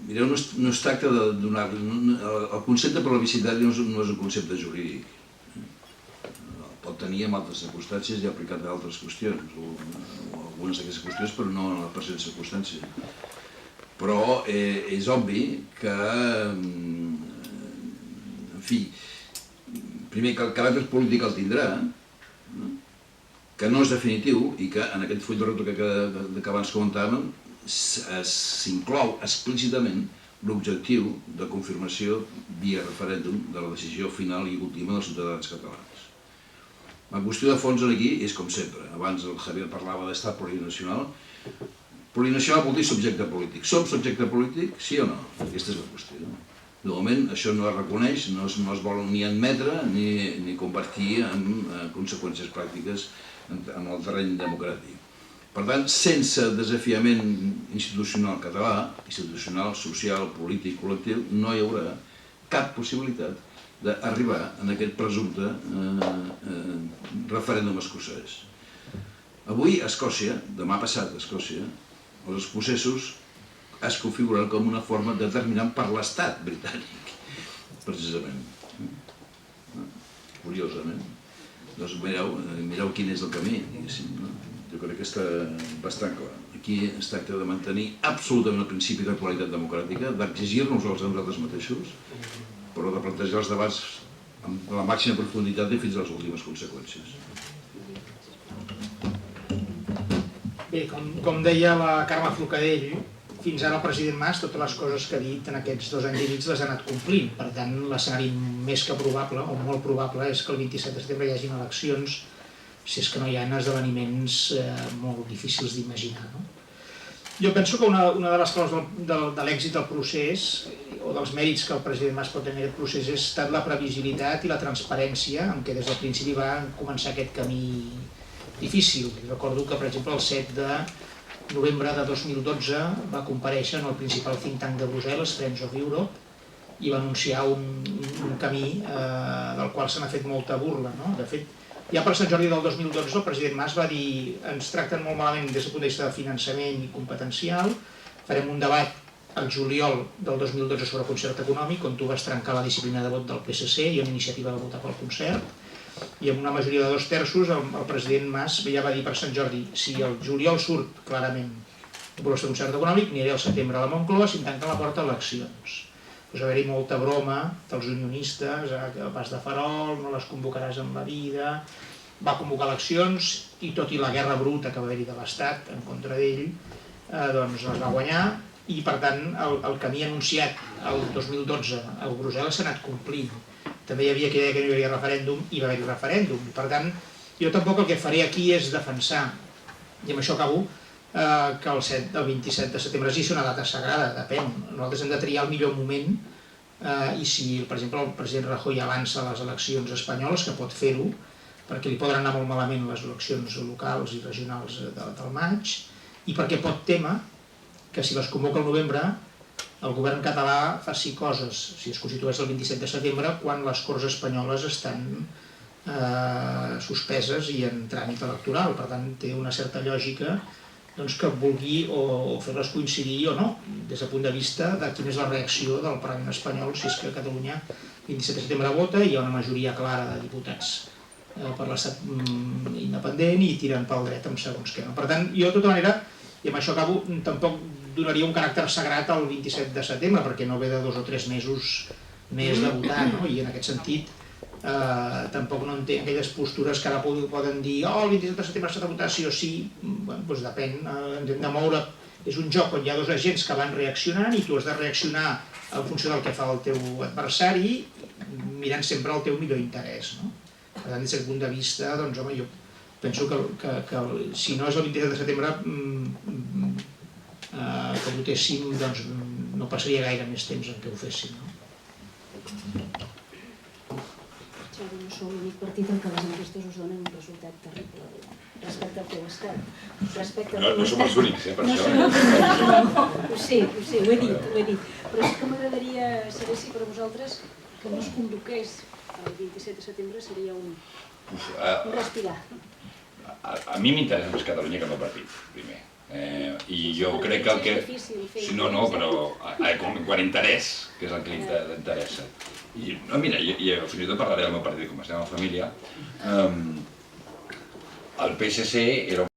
Mireu, no es tracta de donar... El concepte de plebiscitari no és un concepte jurídic. Pot tenir en altres circumstàncies i aplicat a altres qüestions, o algunes d'aquestes qüestions, però no en la present circumstància. Però és obvi que, en fi, primer que el caràcter polític el tindrà, que no és definitiu i que en aquest full de ruta que abans comentàvem s'inclou explícitament l'objectiu de confirmació via referèndum de la decisió final i última dels ciutadans catalans. La qüestió de fons aquí és com sempre. Abans el Javier parlava d'estat plurinacional. Plurinacional vol dir subjecte polític. Som subjecte polític, sí o no? Aquesta és la qüestió. De moment això no es reconeix, no es vol ni admetre ni convertir en conseqüències pràctiques en el terreny democràtic. Per tant, sense desafiament institucional català, institucional, social, polític, col·lectiu, no hi haurà cap possibilitat d'arribar en aquest presumpte referèndum escocès. Avui a Escòcia, demà passat a Escòcia, els escocesos es configuren com una forma determinant per l'estat britànic, precisament. Curiosament. Doncs mireu quin és el camí, diguéssim. Jo crec que està bastant clar. Aquí es tracta de mantenir absolutament el principi de qualitat democràtica, d'exigir-nos a nosaltres mateixos, però de plantejar els debats amb la màxima profunditat i fins a les últimes conseqüències. Bé, com deia la Carme Forcadell, fins ara el president Mas, totes les coses que ha dit en aquests 2 anys i mig les ha anat complint. Per tant, l'escenari més que probable, o molt probable, és que el 27 de setembre hi hagin eleccions, si és que no hi ha esdeveniments molt difícils d'imaginar. Jo penso que una de les claus de l'èxit del procés, o dels mèrits que el president Mas pot tenir en aquest procés, ha estat la previsibilitat i la transparència amb què des del principi va començar aquest camí difícil. Recordo que, per exemple, el 7 de novembre de 2012 va comparèixer en el principal think tank de Brussel·les, Friends of Europe, i va anunciar un camí del qual se n'ha fet molta burla. De fet, ja per Sant Jordi del 2012 el president Mas va dir: ens tracten molt malament des del punt de vista de finançament i competencial, farem un debat al juliol del 2012 sobre concert econòmic, on tu vas trencar la disciplina de vot del PSC i una iniciativa de votar pel concert, i amb una majoria de 2/3 el president Mas ja va dir per Sant Jordi: si el juliol surt clarament la proposta de concert econòmic, aniré al setembre a la Moncloa si em tanquen la porta a eleccions. Va haver-hi molta broma dels unionistes, que vas de farol, no les convocaràs en la vida. Va convocar eleccions i tot i la guerra bruta que va haver-hi de l'Estat en contra d'ell, doncs les va guanyar, i per tant el camí anunciat el 2012 a Brussel·les s'ha anat complint. També hi havia qui deia que no hi hauria referèndum, i va haver-hi referèndum. Per tant, jo tampoc el que faré aquí és defensar, i amb això acabo, que el 27 de setembre sí és una data sagrada, depèn. Nosaltres hem de triar el millor moment, i si, per exemple, el president Rajoy avança les eleccions espanyoles, que pot fer-ho, perquè li poden anar molt malament les eleccions locals i regionals del maig, i perquè pot témer que si les convoca al novembre el govern català faci coses, si es constitueix el 27 de setembre, quan les Corts espanyoles estan suspeses i en tràmit electoral. Per tant, té una certa lògica que vulgui o fer-les coincidir o no, des del punt de vista de quina és la reacció del Parlament espanyol si és que Catalunya el 27 de setembre vota i hi ha una majoria clara de diputats per l'estat independent i tiren pel dret amb segons què. Per tant, jo de tota manera, i amb això acabo, tampoc donaria un caràcter sagrat al 27 de setembre, perquè no ve de 2 o 3 mesos més de votar, i en aquest sentit tampoc no entenc aquelles postures que ara poden dir el 27 de setembre s'ha de votar sí o sí. Doncs depèn, hem de moure, és un joc on hi ha 2 agents que van reaccionant i tu has de reaccionar en funció del que fa el teu adversari, mirant sempre el teu millor interès. Per tant, des d'aquest punt de vista, doncs home, jo penso que si no és el 27 de setembre que votéssim, doncs no passaria gaire més temps en què ho féssim. No sou l'únic partit en què les enquestes us donen un resultat terrible respecte al teu estat. No som els únics, per això. Ho sé, ho he dit. Però sí que m'agradaria saber si per a vosaltres que no es convoqués el 27 de setembre seria un respirar. A mi m'interessa més Catalunya que el meu partit, primer. I jo crec que el que... És difícil fer Sí, no, però quan interès, que és el que li interessa. I mira, jo fins i tot parlaré del meu partit, com estem en família. El PSC era